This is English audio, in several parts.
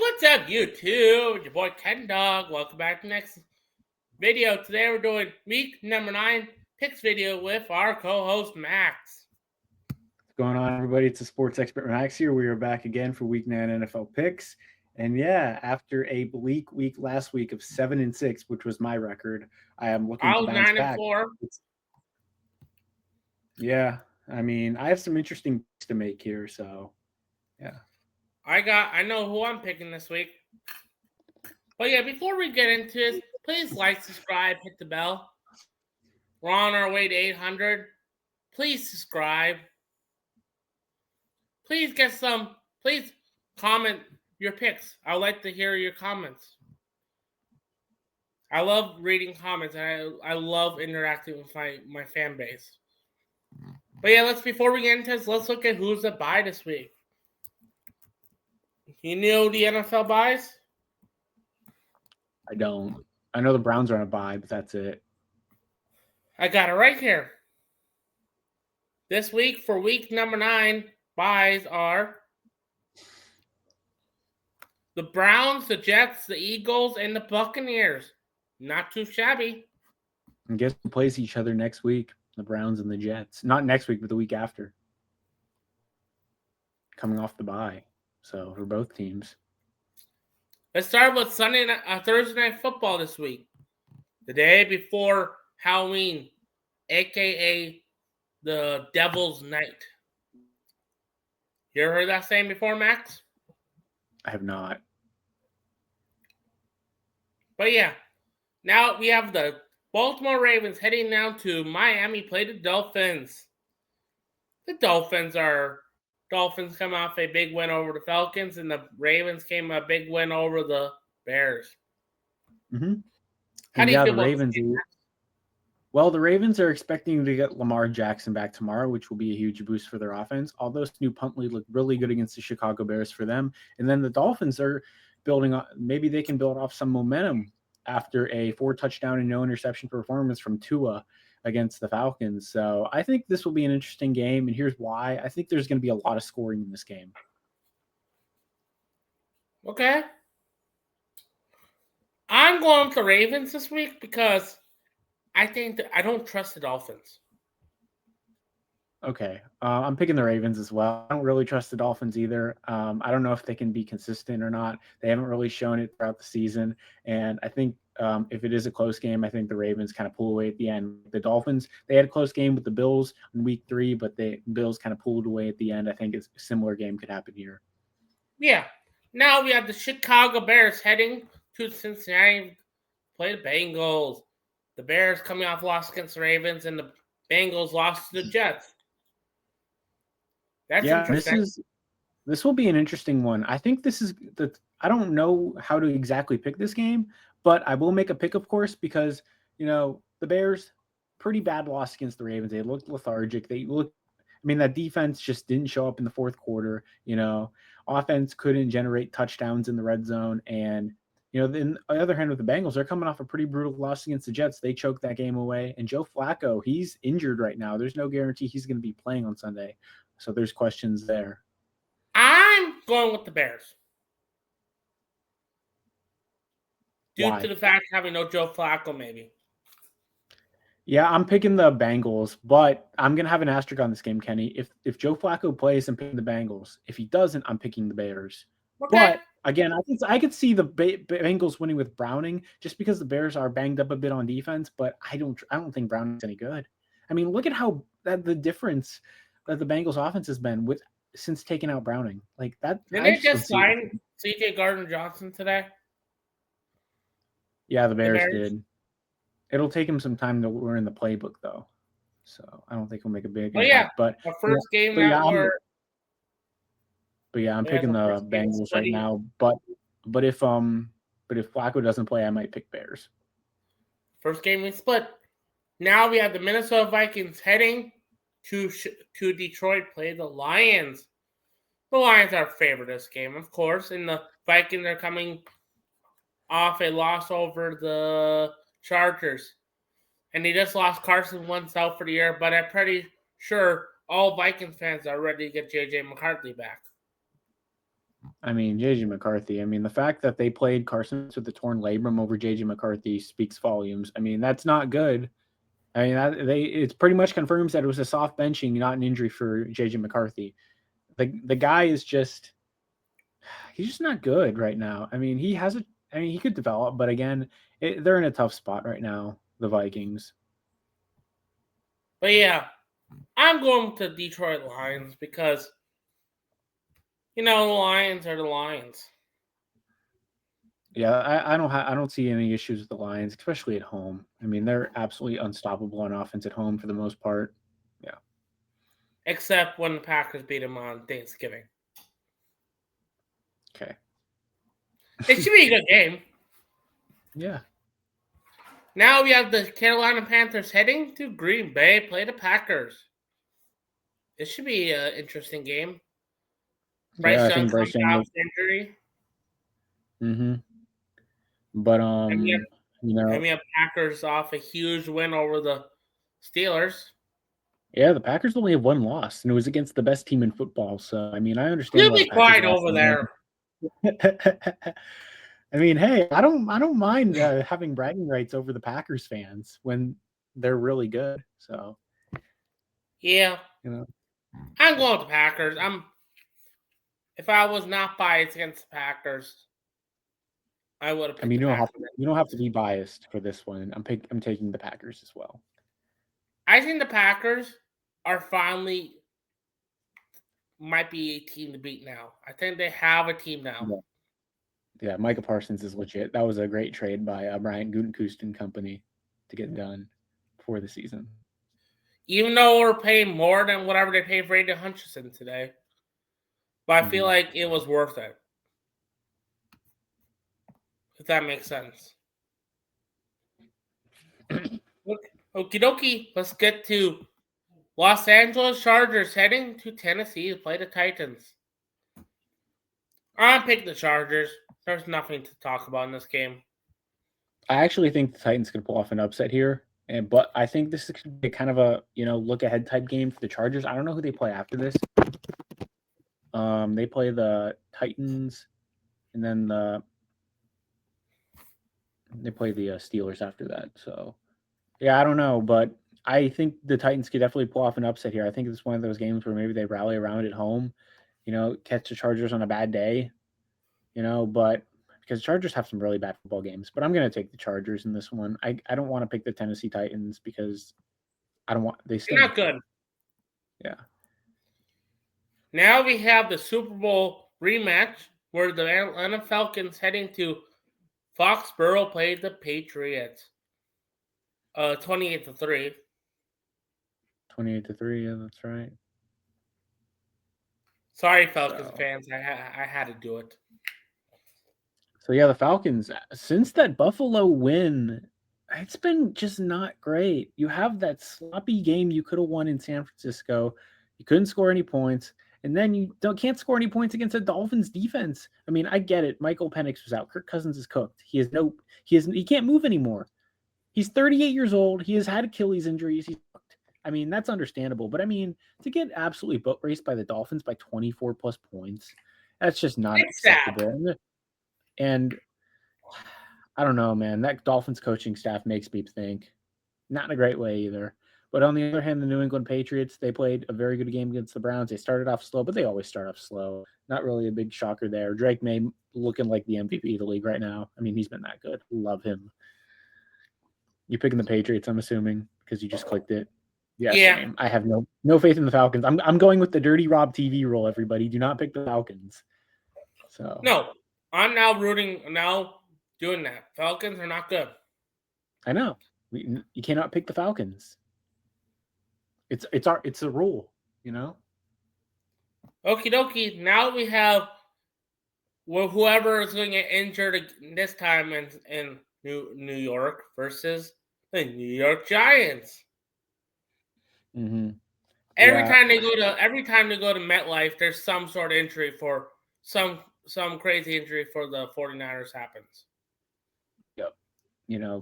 What's up, YouTube? It's your boy Ken Dog. Welcome back to the next video. Today we're doing week number 9 picks video with our co-host Max. What's going on, everybody? It's a sports expert Max here. We are back again for week 9 NFL picks. And yeah, after a bleak week last week of 7-6, which was my record, I am looking I to was bounce 9 and back. 4. Yeah, I mean, I have some interesting picks to make here, so yeah. I know who I'm picking this week. But yeah, before we get into this, please like, subscribe, hit the bell. We're on our way to 800. Please subscribe. Please comment your picks. I'd like to hear your comments. I love reading comments, and I love interacting with my fan base. But yeah, before we get into this, let's look at who's the bye this week. You know the NFL buys? I don't. I know the Browns are on a bye, but that's it. I got it right here. This week, for week number 9, buys are the Browns, the Jets, the Eagles, and the Buccaneers. Not too shabby. And guess who plays each other next week? The Browns and the Jets. Not next week, but the week after. Coming off the bye. So for both teams. Let's start with Thursday night football this week. The day before Halloween, a.k.a. the Devil's Night. You ever heard that saying before, Max? I have not. But yeah, now we have the Baltimore Ravens heading down to Miami, play the Dolphins. The Dolphins come off a big win over the Falcons, and the Ravens came a big win over the Bears. Mm-hmm. How do you feel the Ravens? Well, the Ravens are expecting to get Lamar Jackson back tomorrow, which will be a huge boost for their offense. Although new punt lead looked really good against the Chicago Bears for them. And then the Dolphins are building on, maybe they can build off some momentum after a 4-touchdown and no interception performance from Tua against the Falcons. So I think this will be an interesting game. And here's why. I think there's going to be a lot of scoring in this game. Okay. I'm going with the Ravens this week because I think that I don't trust the Dolphins. Okay. I'm picking the Ravens as well. I don't really trust the Dolphins either. I don't know if they can be consistent or not. They haven't really shown it throughout the season. And I think if it is a close game, I think the Ravens kind of pull away at the end. The Dolphins, they had a close game with the Bills in week 3, but the Bills kind of pulled away at the end. I think a similar game could happen here. Yeah. Now we have the Chicago Bears heading to Cincinnati to play the Bengals. The Bears coming off loss against the Ravens, and the Bengals lost to the Jets. That's interesting. This will be an interesting one. I think I don't know how to exactly pick this game, but I will make a pick, of course, because the Bears, pretty bad loss against the Ravens. They looked lethargic. That defense just didn't show up in the fourth quarter. Offense couldn't generate touchdowns in the red zone, and on the other hand, with the Bengals, they're coming off a pretty brutal loss against the Jets. They choked that game away, and Joe Flacco, he's injured right now. There's no guarantee he's going to be playing on Sunday. So there's questions there. I'm going with the Bears. Due to the fact of having no Joe Flacco, maybe. Yeah, I'm picking the Bengals, but I'm going to have an asterisk on this game, Kenny. If Joe Flacco plays, I'm picking the Bengals. If he doesn't, I'm picking the Bears. Okay. But again, I could see the Bengals winning with Browning just because the Bears are banged up a bit on defense, but I don't think Browning's any good. I mean, look at how the difference that the Bengals offense has been since taking out Browning. Like that. Didn't they just sign C.J. Gardner-Johnson today? Yeah, the Bears did. It'll take him some time to learn the playbook, though. So I don't think he'll make a big impact. But our first game I'm picking the Bengals right now. But if Flacco doesn't play, I might pick Bears. First game we split. Now we have the Minnesota Vikings heading to Detroit, play the Lions. The Lions are favored this game, of course, and the Vikings are coming off a loss over the Chargers. And they just lost Carson Wentz out for the year, but I'm pretty sure all Vikings fans are ready to get J.J. McCarthy back. I mean, JJ McCarthy. I mean, the fact that they played Carson Wentz with the torn labrum over JJ McCarthy speaks volumes. I mean, that's not good. I mean, it's pretty much confirms that it was a soft benching, not an injury for JJ McCarthy. The guy is just he's just not good right now. I mean, he could develop, but again, they're in a tough spot right now, the Vikings. But yeah, I'm going to Detroit Lions because the Lions are the Lions. Yeah, I don't see any issues with the Lions, especially at home. I mean, they're absolutely unstoppable on offense at home for the most part. Yeah. Except when the Packers beat them on Thanksgiving. Okay. It should be a good game. Yeah. Now we have the Carolina Panthers heading to Green Bay, play the Packers. This should be an interesting game. Bryce Young comes off injury. Mm-hmm. But and we have Packers off a huge win over the Steelers. Yeah, the Packers only have one loss, and it was against the best team in football. So I mean, I understand. You'll be quiet over there. I mean, hey, I don't mind having bragging rights over the Packers fans when they're really good. So yeah, I'm going with the Packers. If I was not biased against the Packers, I would have. I mean, you don't have to be biased for this one. I'm taking the Packers as well. I think the Packers are finally might be a team to beat now. I think they have a team now. Yeah, Micah Parsons is legit. That was a great trade by Bryant Gutekunst and company to get done for the season. Even though we're paying more than whatever they paid for Aidan Hutchinson today, but I feel like it was worth it. If that makes sense. Okie dokie. Let's get to Los Angeles Chargers heading to Tennessee to play the Titans. I'm picking the Chargers. There's nothing to talk about in this game. I actually think the Titans could pull off an upset here, but I think this is kind of a look ahead type game for the Chargers. I don't know who they play after this. They play the Titans, and then they play the Steelers after that. So, yeah, I don't know, but I think the Titans could definitely pull off an upset here. I think it's one of those games where maybe they rally around at home, catch the Chargers on a bad day, but because Chargers have some really bad football games. But I'm going to take the Chargers in this one. I don't want to pick the Tennessee Titans because I don't want – they're not good. Yeah. Now we have the Super Bowl rematch where the Atlanta Falcons heading to Foxborough played the Patriots. 28-3. 28-3, yeah, that's right. Sorry, Falcons fans. I had to do it. So, yeah, the Falcons, since that Buffalo win, it's been just not great. You have that sloppy game you could have won in San Francisco. You couldn't score any points. And then you can't score any points against the Dolphins defense. I mean, I get it. Michael Penix was out. Kirk Cousins is cooked. He can't move anymore. He's 38 years old. He has had Achilles injuries. He's cooked. I mean, that's understandable. But I mean, to get absolutely boat raced by the Dolphins by 24 plus points, that's just not acceptable. And I don't know, man. That Dolphins coaching staff makes me think. Not in a great way either. But on the other hand, the New England Patriots, they played a very good game against the Browns. They started off slow, but they always start off slow. Not really a big shocker there. Drake May looking like the MVP of the league right now. I mean, he's been that good. Love him. You picking the Patriots, I'm assuming, because you just clicked it. Yeah. Same. I have no faith in the Falcons. I'm going with the Dirty Rob TV rule, everybody. Do not pick the Falcons. So no, I'm now doing that. Falcons are not good. I know. You cannot pick the Falcons. It's a rule, Okie dokie. Now we have whoever is going to get injured this time in New York versus the New York Giants. Mm-hmm. Every time they go to MetLife, there's some sort of injury for some crazy injury for the 49ers happens. Yep.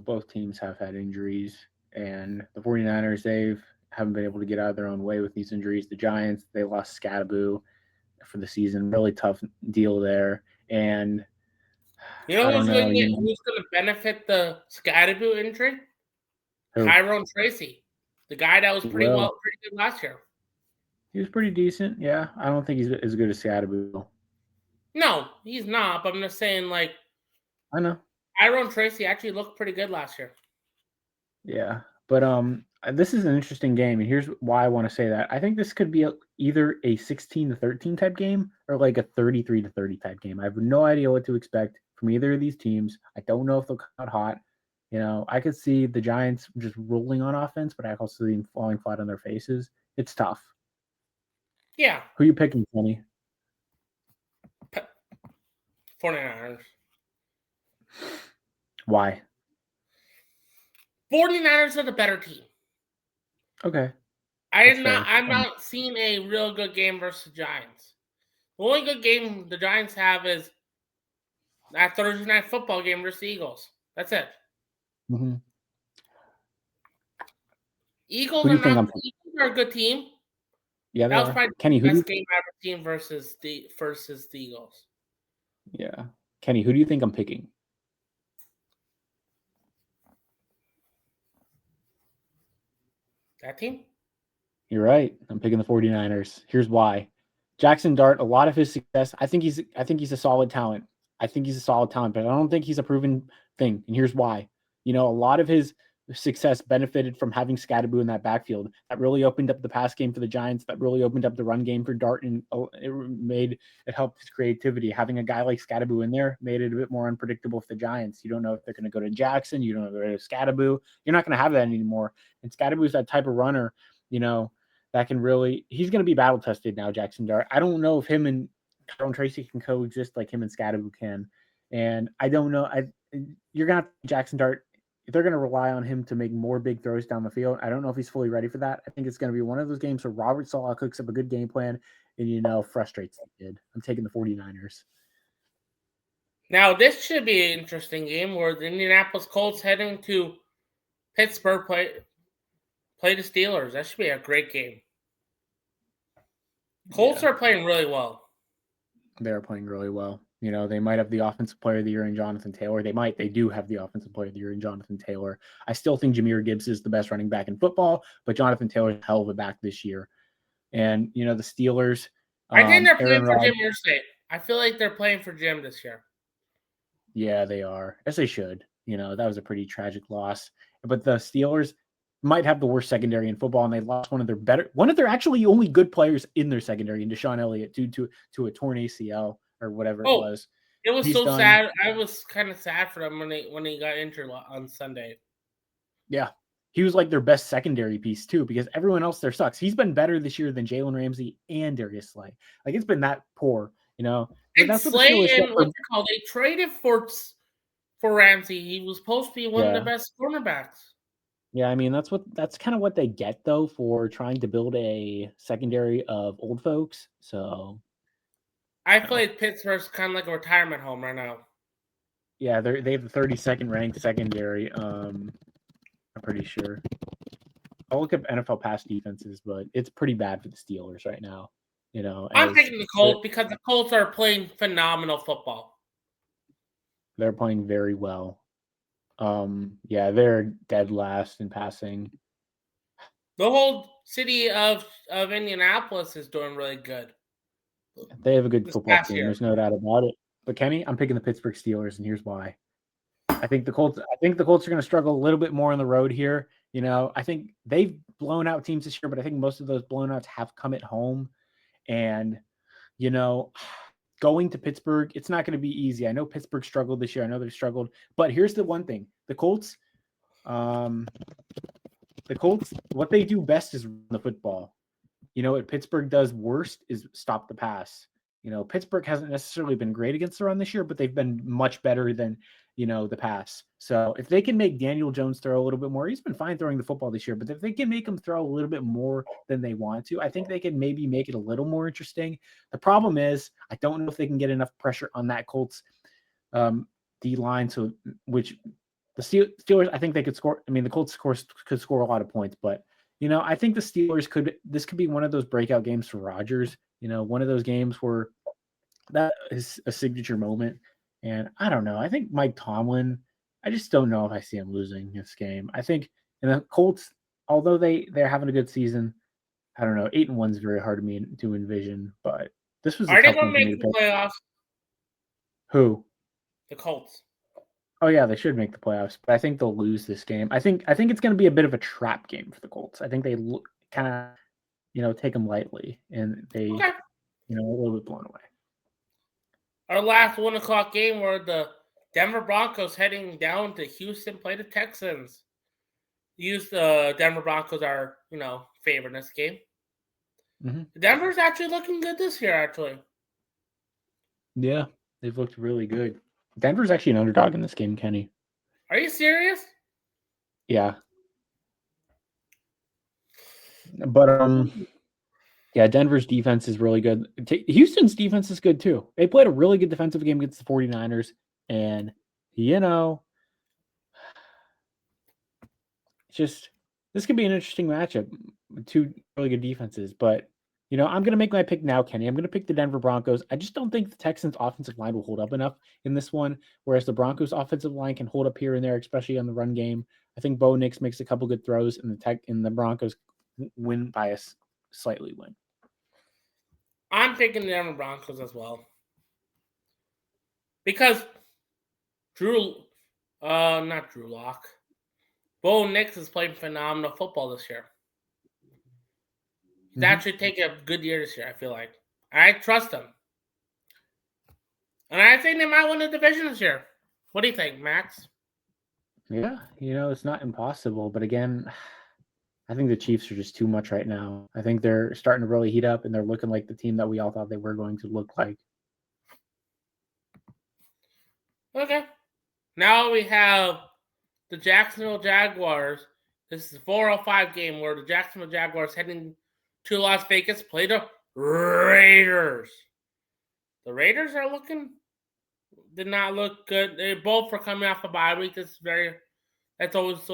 Both teams have had injuries, and the 49ers, haven't been able to get out of their own way with these injuries. The Giants, they lost Scadaboo. for the season. Really tough deal there. And You know I don't know. who's going to benefit the Scadaboo injury? Who? Tyrone Tracy, the guy that was pretty good last year. He was pretty decent. Yeah, I don't think he's as good as Scadaboo. No, he's not. But I'm just saying, like, I know Tyrone Tracy actually looked pretty good last year. Yeah, but this is an interesting game, and here's why I want to say that. I think this could be either a 16-13 type game or like a 33-30 type game. I have no idea what to expect from either of these teams. I don't know if they'll come out hot. You know, I could see the Giants just rolling on offense, but I also see them falling flat on their faces. It's tough. Yeah. Who are you picking, Kenny? 49ers. Why? 49ers are the better team. Okay. I'm not seeing a real good game versus the Giants. The only good game the Giants have is that Thursday night football game versus the Eagles. That's it. Mm-hmm. Eagles are a good team. Yeah, that was probably Kenny, the best game I've ever seen versus the Eagles. Yeah. Kenny, who do you think I'm picking? That team? You're right. I'm picking the 49ers. Here's why. Jackson Dart, a lot of his success, I think he's a solid talent. I think he's a solid talent, but I don't think he's a proven thing. And here's why. You know, a lot of his success benefited from having Scadaboo in that backfield. That really opened up the pass game for the Giants. That really opened up the run game for Dart, and it helped his creativity. Having a guy like Scadaboo in there made it a bit more unpredictable for the Giants. You don't know if they're going to go to Jackson. You don't know if they're going to Scadaboo. You're not going to have that anymore. And Scadaboo is that type of runner, you know, that can really, he's going to be battle tested now, Jackson Dart. I don't know if him and Tyrone Tracy can coexist like him and Scadaboo can. And I don't know. You're going to have Jackson Dart. If they're going to rely on him to make more big throws down the field, I don't know if he's fully ready for that. I think it's going to be one of those games where Robert Saleh cooks up a good game plan and, you know, frustrates the kid. I'm taking the 49ers. Now, this should be an interesting game where the Indianapolis Colts heading to Pittsburgh play the Steelers. That should be a great game. Colts are playing really well. They're playing really well. You know, they might have the offensive player of the year in Jonathan Taylor. They do have the offensive player of the year in Jonathan Taylor. I still think Jahmyr Gibbs is the best running back in football, but Jonathan Taylor is a hell of a back this year. And, you know, the Steelers. I think they're playing for Jim Irsay. I feel like they're playing for Jim this year. Yeah, they are. As they should. You know, that was a pretty tragic loss. But the Steelers might have the worst secondary in football, and they lost one of their actually only good players in their secondary, in Deshaun Elliott, due to a torn ACL or whatever it was. It was sad. I was kind of sad for them when he got injured on Sunday. Yeah. He was like their best secondary piece too, because everyone else there sucks. He's been better this year than Jalen Ramsey and Darius Slay. Like, it's been that poor, you know. And that's Slay and what's it called? They traded for Ramsey. He was supposed to be one of the best cornerbacks. Yeah, I mean, that's kind of what they get though for trying to build a secondary of old folks. So I feel like Pittsburgh's kind of like a retirement home right now. Yeah, they have the 32nd ranked secondary. I'm pretty sure. I'll look up NFL pass defenses, but it's pretty bad for the Steelers right now. You know, I'm taking the Colts because the Colts are playing phenomenal football. They're playing very well. Yeah, they're dead last in passing. The whole city of Indianapolis is doing really good. They have a good football team. There's no doubt about it. But Kenny, I'm picking the Pittsburgh Steelers, and here's why. I think the Colts are going to struggle a little bit more on the road here. You know, I think they've blown out teams this year, but I think most of those blownouts have come at home. And, you know, going to Pittsburgh, it's not going to be easy. I know Pittsburgh struggled this year. I know they've struggled. But here's the one thing. The Colts, what they do best is run the football. You know, what Pittsburgh does worst is stop the pass. You know, Pittsburgh hasn't necessarily been great against the run this year, but they've been much better than, you know, the pass. So if they can make Daniel Jones throw a little bit more, he's been fine throwing the football this year, but if they can make him throw a little bit more than they want to, I think they can maybe make it a little more interesting. The problem is, I don't know if they can get enough pressure on that Colts D line, so which the Steelers, I think they could score. I mean, the Colts could score a lot of points, but, you know, I think the Steelers could be one of those breakout games for Rodgers one of those games where that is a signature moment. And I don't know. I think Mike Tomlin, I just don't know if I see him losing this game. I think in the Colts, although they're having a good season, I don't know. 8-1 is very hard to me to envision, but this was a Are they tough going one to for me make to the pick. playoffs? Who? The Colts. Oh yeah, they should make the playoffs, but I think they'll lose this game. I think it's going to be a bit of a trap game for the Colts. I think they kind of take them lightly, and they Okay. a little bit blown away. Our last 1:00 game where the Denver Broncos heading down to Houston play the Texans. The Denver Broncos are favorite in this game. Mm-hmm. Denver's actually looking good this year. Actually, yeah, they've looked really good. Denver's actually an underdog in this game, Kenny. Are you serious? Yeah. But yeah, Denver's defense is really good. Houston's defense is good too. They played a really good defensive game against the 49ers, and just this could be an interesting matchup. Two really good defenses, but I'm going to make my pick now, Kenny. I'm going to pick the Denver Broncos. I just don't think the Texans' offensive line will hold up enough in this one, whereas the Broncos' offensive line can hold up here and there, especially on the run game. I think Bo Nix makes a couple good throws, and the Broncos win by a slightly win. I'm picking the Denver Broncos as well because not Drew Lock. Bo Nix is playing phenomenal football this year. He's actually taking a good year this year, I feel like. I trust him. And I think they might win the division this year. What do you think, Max? Yeah, it's not impossible. But again, I think the Chiefs are just too much right now. I think they're starting to really heat up, and they're looking like the team that we all thought they were going to look like. Okay. Now we have the Jacksonville Jaguars. This is a 4:05 game where the Jacksonville Jaguars heading to Las Vegas play the Raiders. The Raiders did not look good. They both were coming off a bye week. That's always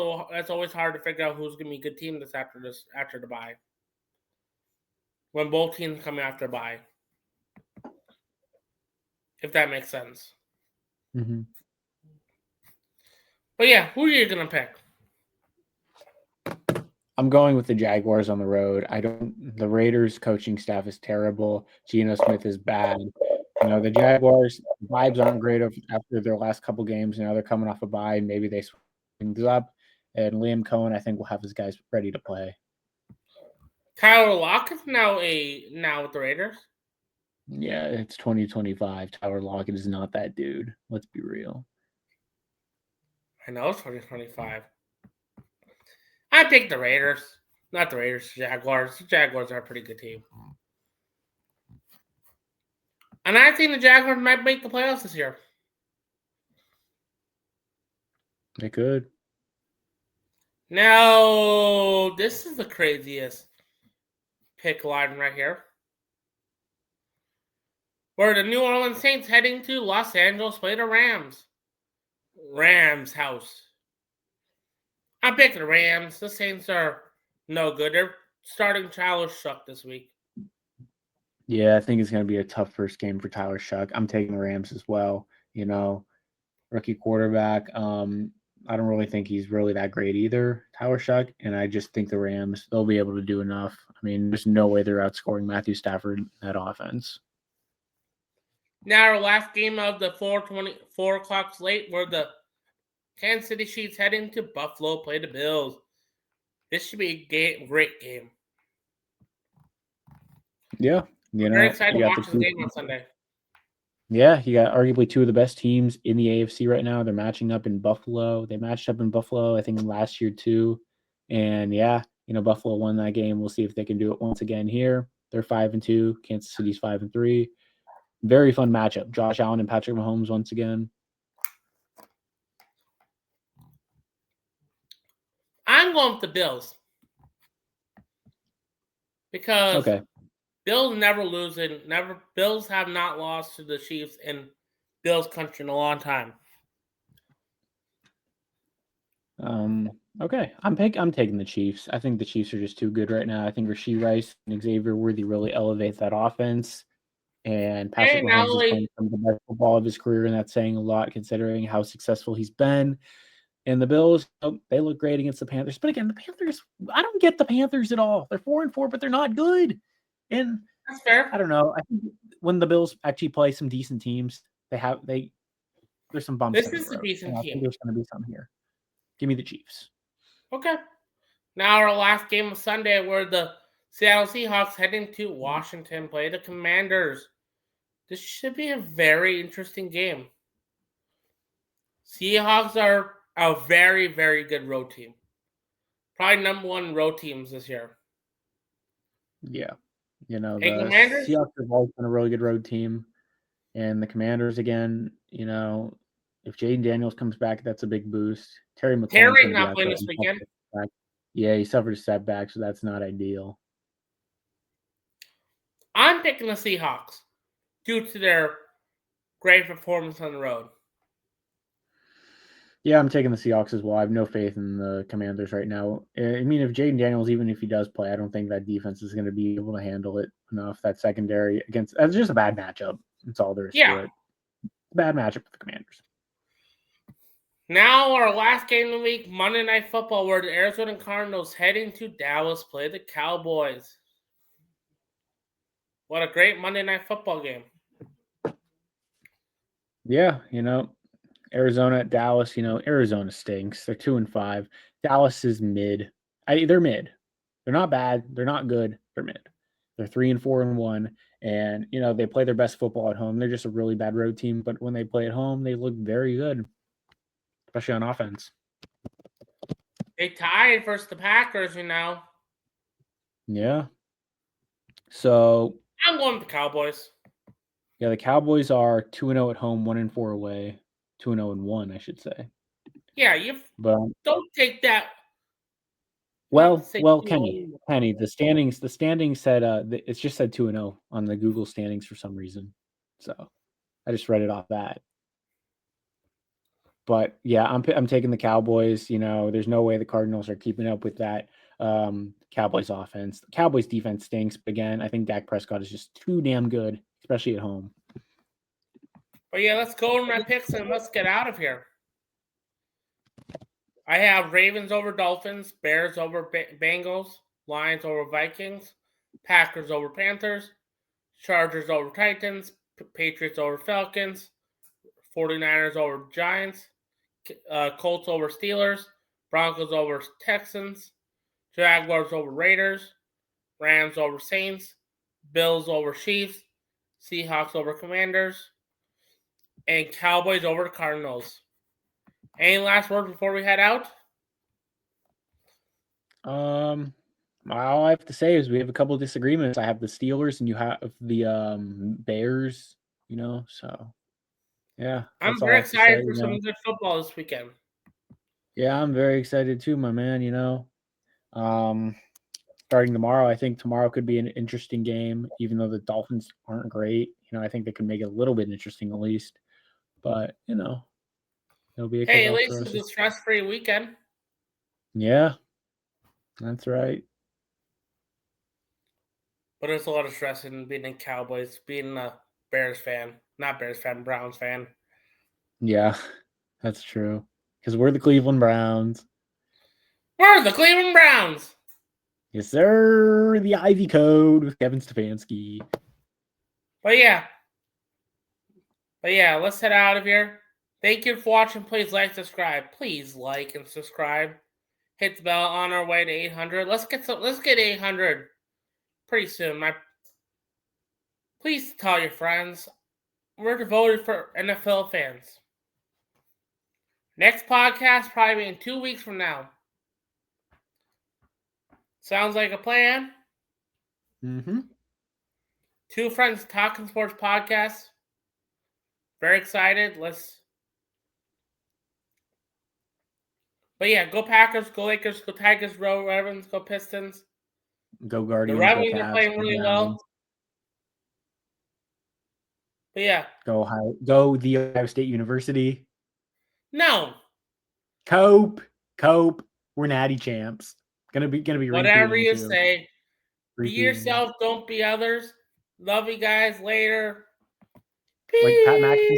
hard to figure out who's gonna be a good team after the bye. When both teams come after bye. If that makes sense. Mm-hmm. But yeah, who are you gonna pick? I'm going with the Jaguars on the road. The Raiders coaching staff is terrible. Geno Smith is bad. The Jaguars vibes aren't great after their last couple games. They're coming off a bye. Maybe they swing things up. And Liam Cohen, I think, will have his guys ready to play. Tyler Lockett now with the Raiders. Yeah, it's 2025. Tyler Lockett is not that dude. Let's be real. I know it's 2025. I picked the Raiders. Not the Raiders, the Jaguars. The Jaguars are a pretty good team. And I think the Jaguars might make the playoffs this year. They could. Now, this is the craziest pick line right here. Where the New Orleans Saints heading to Los Angeles play the Rams. Rams house. I'm picking the Rams. The Saints are no good. They're starting Tyler Shough this week. Yeah, I think it's going to be a tough first game for Tyler Shough. I'm taking the Rams as well. Rookie quarterback. I don't really think he's really that great either, Tyler Shough. And I just think the Rams, they'll be able to do enough. I mean, there's no way they're outscoring Matthew Stafford in that offense. Now our last game of the 4 o'clock slate where the Kansas City Chiefs heading to Buffalo play the Bills. This should be a great game. Yeah. Very excited to watch this game on Sunday. Yeah, you got arguably two of the best teams in the AFC right now. They're matching up in Buffalo. They matched up in Buffalo, I think, last year too. And yeah, Buffalo won that game. We'll see if they can do it once again here. They're 5-2. Kansas City's 5-3. Very fun matchup. Josh Allen and Patrick Mahomes once again. I'm going with the Bills. Because Bills never lose Bills have not lost to the Chiefs in Bills country in a long time. Okay, I'm taking the Chiefs. I think the Chiefs are just too good right now. I think Rashee Rice and Xavier Worthy really elevate that offense. And Patrick Hey, now Mahomes is playing some of the best football of his career, and that's saying a lot considering how successful he's been. And the Bills, they look great against the Panthers. But again, the Panthers, I don't get the Panthers at all. They're 4-4, but they're not good. And that's fair. I don't know. I think when the Bills actually play some decent teams, there's some bumps This in the is a road. decent And I think team. there's going to be some here. Give me the Chiefs. Okay. Now our last game of Sunday, where the Seattle Seahawks heading to Washington play the Commanders. This should be a very interesting game. Seahawks are a very, very good road team. Probably number one road teams this year. Yeah. The Commanders? Seahawks have always been a really good road team. And the Commanders, again, if Jaden Daniels comes back, that's a big boost. Terry McLaurin's going to be not out playing there. this weekend. Yeah, he suffered a setback, so that's not ideal. I'm picking the Seahawks due to their great performance on the road. Yeah, I'm taking the Seahawks as well. I have no faith in the Commanders right now. I mean, if Jaden Daniels, even if he does play, I don't think that defense is going to be able to handle it enough. That secondary that's just a bad matchup. That's all there is to it. Bad matchup for the Commanders. Now our last game of the week, Monday Night Football, where the Arizona Cardinals heading to Dallas play the Cowboys. What a great Monday Night Football game. Yeah, Arizona at Dallas, Arizona stinks. They're 2-5. Dallas is mid. They're mid. They're not bad. They're not good. They're mid. They're 3-4-1. And, they play their best football at home. They're just a really bad road team. But when they play at home, they look very good, especially on offense. They tied versus the Packers, Yeah. So I'm going with the Cowboys. Yeah, the Cowboys are 2-0 at home, 1-4 away. 2-0-1, I should say. Yeah, but don't take that. Well, Kenny, the standings said it's just said 2-0 on the Google standings for some reason. So I just read it off that. But yeah, I'm taking the Cowboys. There's no way the Cardinals are keeping up with that Cowboys offense. The Cowboys defense stinks. But again, I think Dak Prescott is just too damn good, especially at home. But yeah, let's go over my picks and let's get out of here. I have Ravens over Dolphins, Bears over Bengals, Lions over Vikings, Packers over Panthers, Chargers over Titans, Patriots over Falcons, 49ers over Giants, Colts over Steelers, Broncos over Texans, Jaguars over Raiders, Rams over Saints, Bills over Chiefs, Seahawks over Commanders, and Cowboys over Cardinals. Any last words before we head out? All I have to say is we have a couple of disagreements. I have the Steelers and you have the Bears, so yeah. I'm very excited for some good football this weekend. Yeah, I'm very excited too, my man, starting tomorrow, I think tomorrow could be an interesting game, even though the Dolphins aren't great. I think they could make it a little bit interesting at least. But, it'll be at least it's a stress-free weekend. Yeah, that's right. But there's a lot of stress in being a Cowboys, being a Bears fan. Not Bears fan, Browns fan. Yeah, that's true. Because we're the Cleveland Browns. We're the Cleveland Browns! Yes, sir. The Ivy Code with Kevin Stefanski. But yeah, let's head out of here. Thank you for watching. Please like, subscribe. Please like and subscribe. Hit the bell on our way to 800. Let's get 800 pretty soon. Please tell your friends. We're devoted for NFL fans. Next podcast probably in 2 weeks from now. Sounds like a plan? Mm-hmm. Two Friends Talking Sports podcast. Very excited. But yeah, go Packers, go Lakers, go Tigers, go Ravens, go Pistons. Go Guardians. The Ravens are playing really well. But yeah. Go the Ohio State University. No. Cope. Cope. We're natty champs. Gonna be Whatever retweeting you too. say. Be Retweeting. yourself. Don't be others. Love you guys. Later. Like Pat Peace. McAfee